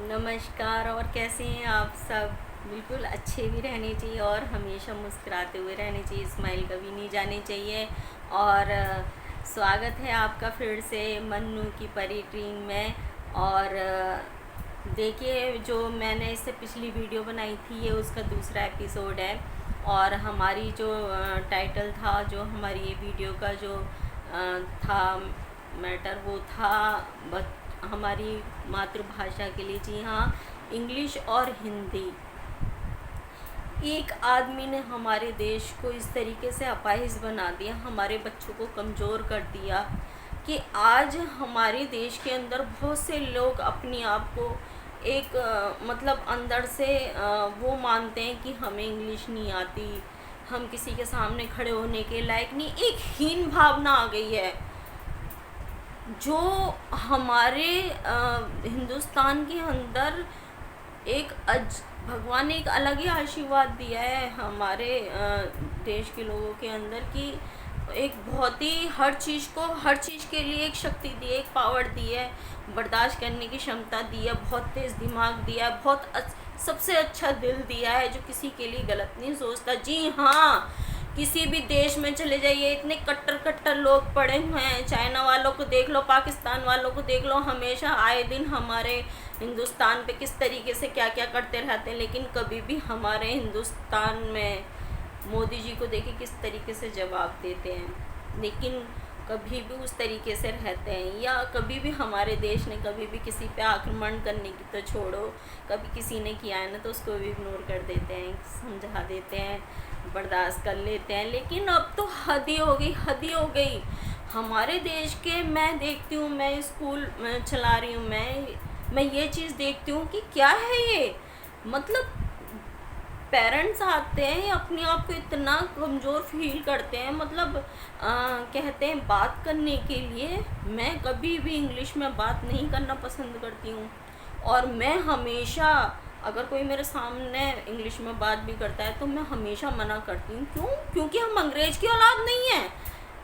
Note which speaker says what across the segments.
Speaker 1: नमस्कार। और कैसे हैं आप सब? बिल्कुल अच्छे भी रहने चाहिए और हमेशा मुस्कुराते हुए रहने चाहिए, स्माइल कभी नहीं जानी चाहिए। और स्वागत है आपका फिर से मन्नू की परी टीम में। और देखिए, जो मैंने इससे पिछली वीडियो बनाई थी ये उसका दूसरा एपिसोड है। और हमारी जो टाइटल था, जो हमारी ये वीडियो का जो था मैटर, वो था हमारी मातृभाषा के लिए। जी हाँ, इंग्लिश और हिंदी। एक आदमी ने हमारे देश को इस तरीके से अपाहिज बना दिया, हमारे बच्चों को कमज़ोर कर दिया कि आज हमारे देश के अंदर बहुत से लोग अपने आप को एक मतलब अंदर से वो मानते हैं कि हमें इंग्लिश नहीं आती, हम किसी के सामने खड़े होने के लायक नहीं। एक हीन भावना आ गई है जो हमारे हिंदुस्तान के अंदर एक भगवान ने एक अलग ही आशीर्वाद दिया है हमारे देश के लोगों के अंदर कि एक बहुत ही हर चीज़ के लिए एक शक्ति दी है, एक पावर दी है, बर्दाश्त करने की क्षमता दी है, बहुत तेज़ दिमाग दिया है, सबसे अच्छा दिल दिया है जो किसी के लिए गलत नहीं सोचता। जी हाँ, किसी भी देश में चले जाइए, इतने कट्टर लोग पड़े हुए हैं। चाइना वालों को देख लो, पाकिस्तान वालों को देख लो, हमेशा आए दिन हमारे हिंदुस्तान पे किस तरीके से क्या क्या करते रहते हैं, लेकिन कभी भी हमारे हिंदुस्तान में मोदी जी को देखिए किस तरीके से जवाब देते हैं, लेकिन कभी भी उस तरीके से रहते हैं। या कभी भी हमारे देश ने कभी भी किसी पे आक्रमण करने की तो छोड़ो, कभी किसी ने किया है ना तो उसको भी इग्नोर कर देते हैं, समझा देते हैं, बर्दाश्त कर लेते हैं। लेकिन अब तो हद ही हो गई हमारे देश के। मैं देखती हूँ, मैं स्कूल चला रही हूँ, मैं ये चीज़ देखती हूँ कि क्या है ये, मतलब पेरेंट्स आते हैं अपने आप को इतना कमज़ोर फील करते हैं, मतलब कहते हैं बात करने के लिए। मैं कभी भी इंग्लिश में बात नहीं करना पसंद करती हूँ, और मैं हमेशा अगर कोई मेरे सामने इंग्लिश में बात भी करता है तो मैं हमेशा मना करती हूँ। क्यों? क्योंकि हम अंग्रेज़ की औलाद नहीं हैं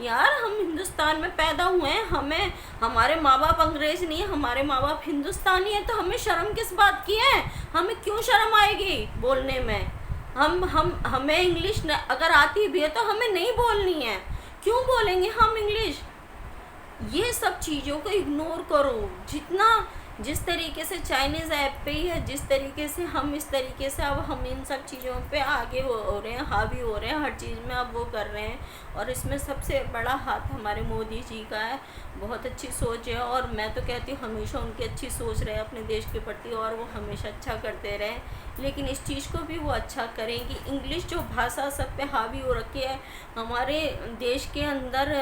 Speaker 1: यार, हम हिंदुस्तान में पैदा हुए हैं, हमें हमारे माँ बाप अंग्रेज़ नहीं है, हमारे माँ बाप हिंदुस्तानी है। तो हमें शर्म किस बात की है? हमें क्यों शर्म आएगी बोलने में? हमें इंग्लिश अगर आती भी है तो हमें नहीं बोलनी है, क्यों बोलेंगे हम इंग्लिश? ये सब चीज़ों को इग्नोर करो। जिस तरीके से चाइनीज़ ऐप पे ही है, जिस तरीके से हम इस तरीके से अब हम इन सब चीज़ों पे आगे हो रहे हैं, हावी हो रहे हैं, हर चीज़ में अब वो कर रहे हैं। और इसमें सबसे बड़ा हाथ हमारे मोदी जी का है। बहुत अच्छी सोच है, और मैं तो कहती हूँ हमेशा उनकी अच्छी सोच रहे अपने देश के प्रति, और वो हमेशा अच्छा करते रहें। लेकिन इस चीज़ को भी वो अच्छा करें कि इंग्लिश जो भाषा सब पे हावी हो रखी है हमारे देश के अंदर,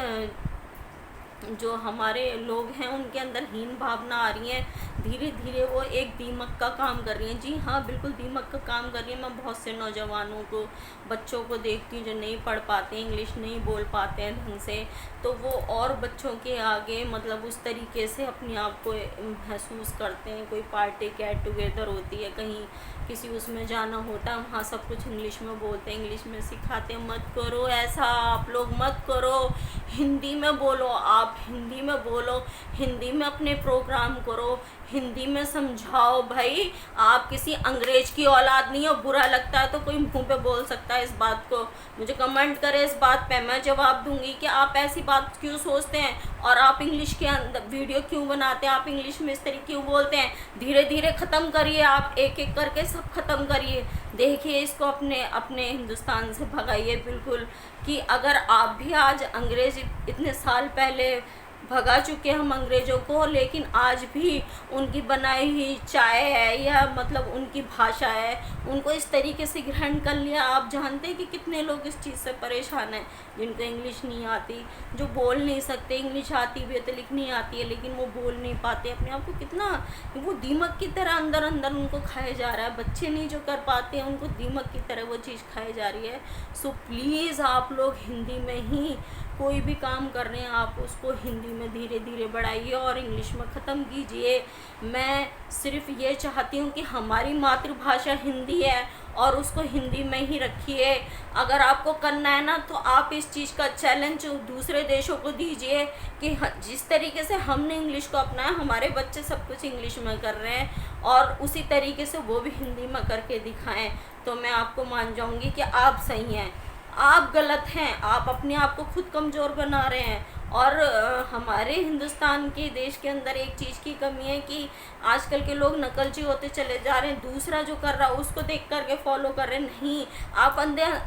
Speaker 1: जो हमारे लोग हैं उनके अंदर हीन भावना आ रही है। धीरे धीरे वो एक दीमक का काम कर रही हैं। जी हाँ, बिल्कुल दीमक का काम कर रही है। मैं बहुत से नौजवानों को, बच्चों को देखती हूँ जो नहीं पढ़ पाते, इंग्लिश नहीं बोल पाते हैं ढंग से, तो वो और बच्चों के आगे मतलब उस तरीके से अपने आप को महसूस करते हैं। कोई पार्टी गेट टुगेदर होती है, कहीं किसी उसमें जाना होता है, वहाँ सब कुछ इंग्लिश में बोलते हैं, इंग्लिश में सिखाते हैं। मत करो ऐसा, आप लोग मत करो, हिंदी में बोलो, आप हिंदी में बोलो, हिंदी में अपने प्रोग्राम करो, हिंदी में समझाओ। भाई, आप किसी अंग्रेज की औलाद नहीं हो। बुरा लगता है तो कोई मुंह पे बोल सकता है इस बात को, मुझे कमेंट करे इस बात पे, मैं जवाब दूंगी कि आप ऐसी बात क्यों सोचते हैं, और आप इंग्लिश के अंदर वीडियो क्यों बनाते हैं, आप इंग्लिश में इस तरीके क्यों बोलते हैं। धीरे धीरे ख़त्म करिए, आप एक एक करके सब ख़त्म करिए। देखिए, इसको अपने हिंदुस्तान से भगाइए बिल्कुल। कि अगर आप भी आज अंग्रेज़ इतने साल पहले भगा चुके हम अंग्रेज़ों को, लेकिन आज भी उनकी बनाई हुई चाय है या मतलब उनकी भाषा है, उनको इस तरीके से ग्रहण कर लिया। आप जानते हैं कि कितने लोग इस चीज़ से परेशान हैं, जिनको इंग्लिश नहीं आती, जो बोल नहीं सकते। इंग्लिश आती भी है तो लिखनी आती है, लेकिन वो बोल नहीं पाते अपने आप को। कितना वो दीमक की तरह अंदर अंदर उनको खाया जा रहा है। बच्चे नहीं जो कर पाते हैं, उनको दीमक की तरह वो चीज़ खाई जा रही है। सो प्लीज़ आप लोग हिंदी में ही कोई भी काम कर रहे हैं आप उसको हिंदी में धीरे धीरे बढ़ाइए और इंग्लिश में ख़त्म कीजिए। मैं सिर्फ ये चाहती हूँ कि हमारी मातृभाषा हिंदी है और उसको हिंदी में ही रखिए। अगर आपको करना है ना तो आप इस चीज़ का चैलेंज दूसरे देशों को दीजिए कि जिस तरीके से हमने इंग्लिश को अपनाया, हमारे बच्चे सब कुछ इंग्लिश में कर रहे हैं और उसी तरीके से वो भी हिंदी में करके दिखाएं, तो मैं आपको मान जाऊंगी कि आप सही हैं। आप गलत हैं, आप अपने आप को खुद कमज़ोर बना रहे हैं। और हमारे हिंदुस्तान के देश के अंदर एक चीज़ की कमी है कि आजकल के लोग नकलची होते चले जा रहे हैं, दूसरा जो कर रहा है उसको देख करके फॉलो कर रहे हैं। नहीं, आप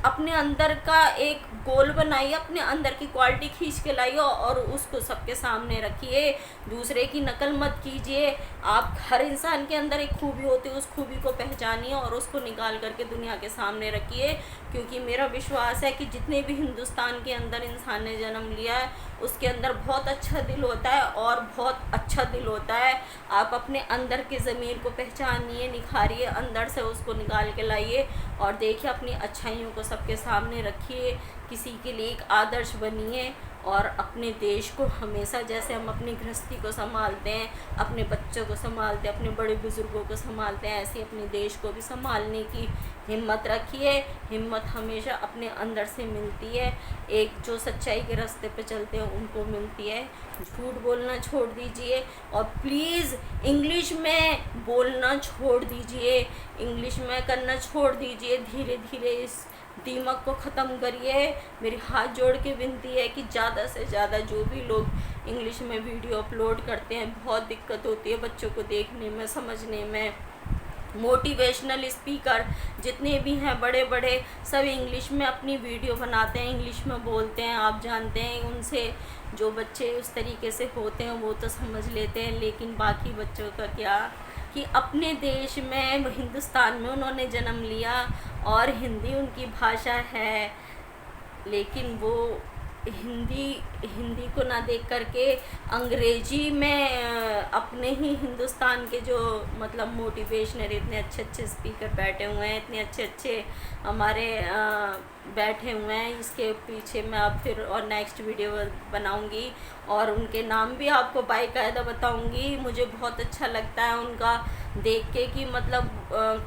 Speaker 1: अपने अंदर का एक गोल बनाइए, अपने अंदर की क्वालिटी खींच के लाइए और उसको सबके सामने रखिए, दूसरे की नकल मत कीजिए। आप हर इंसान के अंदर एक खूबी होती है, उस खूबी को पहचानिए और उसको निकाल करके दुनिया के सामने रखिए। क्योंकि मेरा विश्वास है कि जितने भी हिंदुस्तान के अंदर इंसान ने जन्म लिया है उसके अंदर बहुत अच्छा दिल होता है और बहुत अच्छा दिल होता है। आप अपने अंदर के ज़मीर को पहचानिए, निखारिए, अंदर से उसको निकाल के लाइए और देखिए, अपनी अच्छाइयों को सबके सामने रखिए, किसी के लिए एक आदर्श बनिए और अपने देश को हमेशा, जैसे हम अपनी गृहस्थी को संभालते हैं, अपने बच्चों को संभालते हैं, अपने बड़े बुज़ुर्गों को संभालते हैं, ऐसे अपने देश को भी संभालने की हिम्मत रखिए। हिम्मत हमेशा अपने अंदर से मिलती है, एक जो सच्चाई के रास्ते पे चलते हैं उनको मिलती है। झूठ बोलना छोड़ दीजिए और प्लीज़ इंग्लिश में बोलना छोड़ दीजिए, इंग्लिश में करना छोड़ दीजिए। धीरे धीरे इस दीमक को ख़त्म करिए। मेरी हाथ जोड़ के विनती है कि ज़्यादा से ज़्यादा जो भी लोग इंग्लिश में वीडियो अपलोड करते हैं, बहुत दिक्कत होती है बच्चों को देखने में, समझने में। मोटिवेशनल स्पीकर जितने भी हैं बड़े बड़े, सब इंग्लिश में अपनी वीडियो बनाते हैं, इंग्लिश में बोलते हैं। आप जानते हैं उनसे जो बच्चे उस तरीके से होते हैं वो तो समझ लेते हैं, लेकिन बाकी बच्चों का क्या कि अपने देश में, हिंदुस्तान में उन्होंने जन्म लिया और हिंदी उनकी भाषा है, लेकिन वो हिंदी को ना देख करके अंग्रेजी में अपने ही हिंदुस्तान के जो मतलब मोटिवेशनल इतने अच्छे अच्छे स्पीकर बैठे हुए हैं, इतने अच्छे अच्छे हमारे बैठे हुए हैं। इसके पीछे मैं अब फिर और नेक्स्ट वीडियो बनाऊंगी और उनके नाम भी आपको बाकायदा बताऊंगी। मुझे बहुत अच्छा लगता है उनका देख के कि मतलब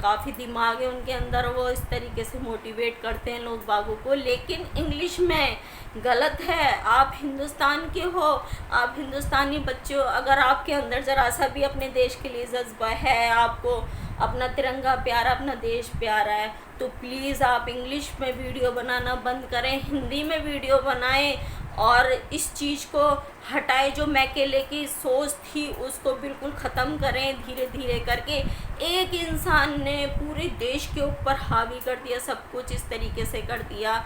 Speaker 1: काफ़ी दिमाग है उनके अंदर, वो इस तरीके से मोटिवेट करते हैं लोग बागों को। लेकिन इंग्लिश में गलत है। आप हिंदुस्तान के हो, आप हिंदुस्तानी बच्चे हो, अगर आपके अंदर ज़रा सा भी अपने देश के लिए जज्बा है, आपको अपना तिरंगा प्यारा, अपना देश प्यारा है, तो प्लीज़ आप इंग्लिश में वीडियो बनाना बंद करें, हिंदी में वीडियो बनाएं और इस चीज़ को हटाएं। जो मैकेले की सोच थी उसको बिल्कुल ख़त्म करें। धीरे धीरे करके एक इंसान ने पूरे देश के ऊपर हावी कर दिया, सब कुछ इस तरीके से कर दिया,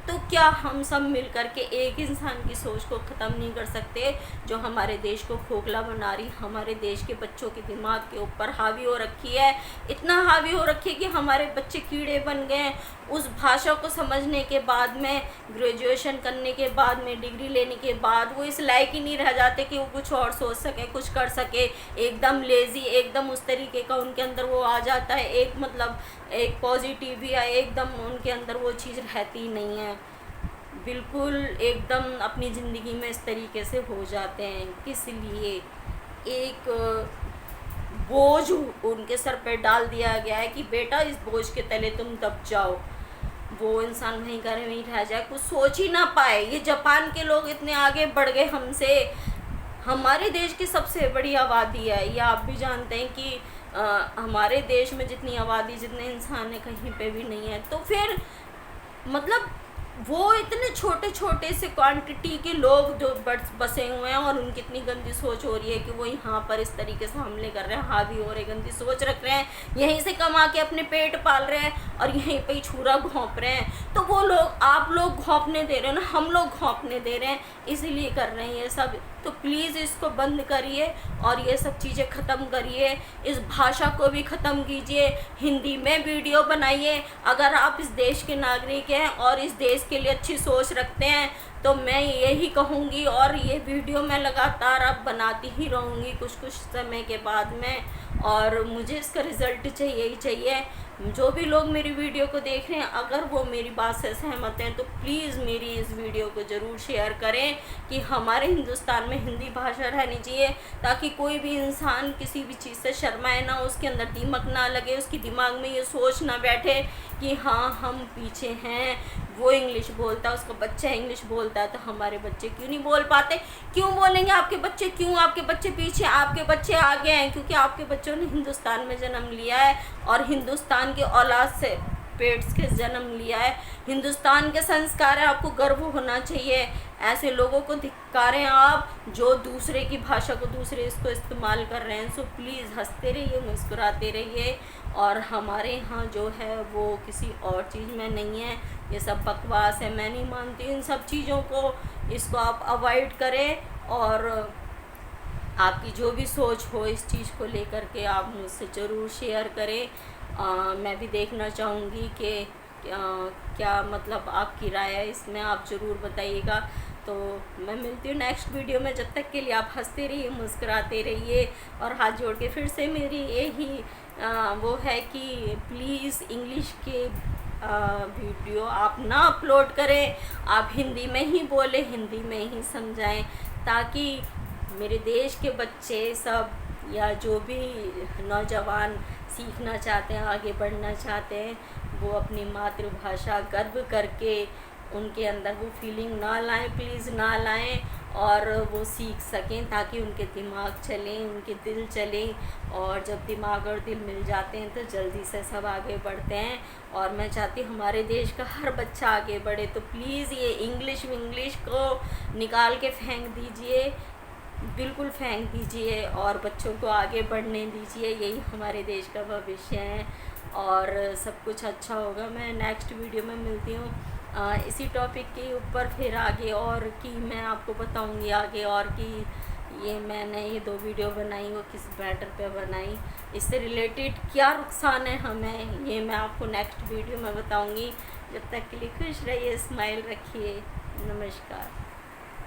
Speaker 1: तो क्या हम सब मिल कर के एक इंसान की सोच को ख़त्म नहीं कर सकते जो हमारे देश को खोखला बना रही, हमारे देश के बच्चों के दिमाग के ऊपर हावी हो रखी है। इतना हावी हो रखी है कि हमारे बच्चे कीड़े बन गए हैं। उस भाषा को समझने के बाद में, ग्रेजुएशन करने के बाद में, डिग्री लेने के बाद वो इस लायक ही नहीं रह जाते कि वो कुछ और सोच सके, कुछ कर सके। एकदम लेज़ी, एकदम उस तरीके का उनके अंदर वो आ जाता है, एक मतलब एक पॉजिटिव या एकदम उनके अंदर वो चीज़ रहती ही नहीं है, बिल्कुल एकदम अपनी ज़िंदगी में इस तरीके से हो जाते हैं। किस लिए एक बोझ उनके सर पे डाल दिया गया है कि बेटा इस बोझ के तले तुम दब जाओ, वो इंसान वहीं का वहीं रह जाए, कुछ सोच ही ना पाए। ये जापान के लोग इतने आगे बढ़ गए हमसे। हमारे देश की सबसे बड़ी आबादी है, ये आप भी जानते हैं कि हमारे देश में जितनी आबादी, जितने इंसान है, कहीं पे भी नहीं है। तो फिर मतलब वो इतने छोटे छोटे से क्वांटिटी के लोग जो बसे हुए हैं और उनकी इतनी गंदी सोच हो रही है कि वो यहाँ पर इस तरीके से हमले कर रहे हैं, हावी हो रहे, गंदी सोच रख रहे हैं, यहीं से कमा के अपने पेट पाल रहे हैं और यहीं पे ही छुरा घोंप रहे हैं। तो वो लोग, आप लोग घोंपने दे रहे हो ना, हम लोग घोंपने दे रहे हैं, इसीलिए कर रहे हैं ये सब। तो प्लीज़ इसको बंद करिए और ये सब चीज़ें ख़त्म करिए, इस भाषा को भी ख़त्म कीजिए, हिंदी में वीडियो बनाइए। अगर आप इस देश के नागरिक हैं और इस देश के लिए अच्छी सोच रखते हैं तो मैं यही कहूँगी, और ये वीडियो मैं लगातार अब बनाती ही रहूँगी कुछ कुछ समय के बाद में, और मुझे इसका रिज़ल्ट चाहिए ही चाहिए। जो भी लोग मेरी वीडियो को देख रहे हैं, अगर वो मेरी बात से सहमत हैं तो प्लीज़ मेरी इस वीडियो को ज़रूर शेयर करें कि हमारे हिंदुस्तान में हिंदी भाषा रहनी चाहिए, ताकि कोई भी इंसान किसी भी चीज़ से शर्माए ना, उसके अंदर दीमक ना लगे, उसकी दिमाग में ये सोच ना बैठे कि हाँ हम पीछे हैं, वो इंग्लिश बोलता है, उसका बच्चा इंग्लिश बोलता है तो हमारे बच्चे क्यों नहीं बोल पाते। क्यों बोलेंगे आपके बच्चे, क्यों आपके बच्चे पीछे, आपके बच्चे आगे हैं, क्योंकि आपके बच्चों ने हिंदुस्तान में जन्म लिया है और हिंदुस्तान के औलाद से पेट्स के जन्म लिया है। हिंदुस्तान के संस्कार है, आपको गर्व होना चाहिए। ऐसे लोगों को धिक्कारें आप जो दूसरे की भाषा को, दूसरे इसको इस्तेमाल कर रहे हैं। सो प्लीज़ हंसते रहिए, मुस्कुराते रहिए, और हमारे यहाँ जो है वो किसी और चीज़ में नहीं है, ये सब बकवास है, मैं नहीं मानती इन सब चीज़ों को। इसको आप अवॉइड करें, और आपकी जो भी सोच हो इस चीज़ को लेकर के आप मुझसे ज़रूर शेयर करें। मैं भी देखना चाहूँगी कि क्या मतलब आपकी राय है इसमें, आप ज़रूर बताइएगा। तो मैं मिलती हूँ नेक्स्ट वीडियो में, जब तक के लिए आप हंसते रहिए, मुस्कुराते रहिए, और हाथ जोड़ के फिर से मेरी यही वो है कि प्लीज़ इंग्लिश के वीडियो आप ना अपलोड करें, आप हिंदी में ही बोलें, हिंदी में ही समझाएं, ताकि मेरे देश के बच्चे सब या जो भी नौजवान सीखना चाहते हैं, आगे बढ़ना चाहते हैं, वो अपनी मातृभाषा गर्व करके उनके अंदर वो फीलिंग ना लाएं, प्लीज़ ना लाएं, और वो सीख सकें, ताकि उनके दिमाग चलें, उनके दिल चलें, और जब दिमाग और दिल मिल जाते हैं तो जल्दी से सब आगे बढ़ते हैं। और मैं चाहती हूँ हमारे देश का हर बच्चा आगे बढ़े। तो प्लीज़ ये इंग्लिश को निकाल के फेंक दीजिए, बिल्कुल फेंक दीजिए, और बच्चों को आगे बढ़ने दीजिए। यही हमारे देश का भविष्य है, और सब कुछ अच्छा होगा। मैं नेक्स्ट वीडियो में मिलती हूँ इसी टॉपिक के ऊपर, फिर आगे और की मैं आपको बताऊँगी आगे, और कि ये मैंने ये 2 वीडियो बनाई वो किस मैटर पे बनाई, इससे रिलेटेड क्या नुकसान है हमें, ये मैं आपको नेक्स्ट वीडियो में बताऊँगी। जब तक के लिए खुश रहिए, स्माइल रखिए, नमस्कार।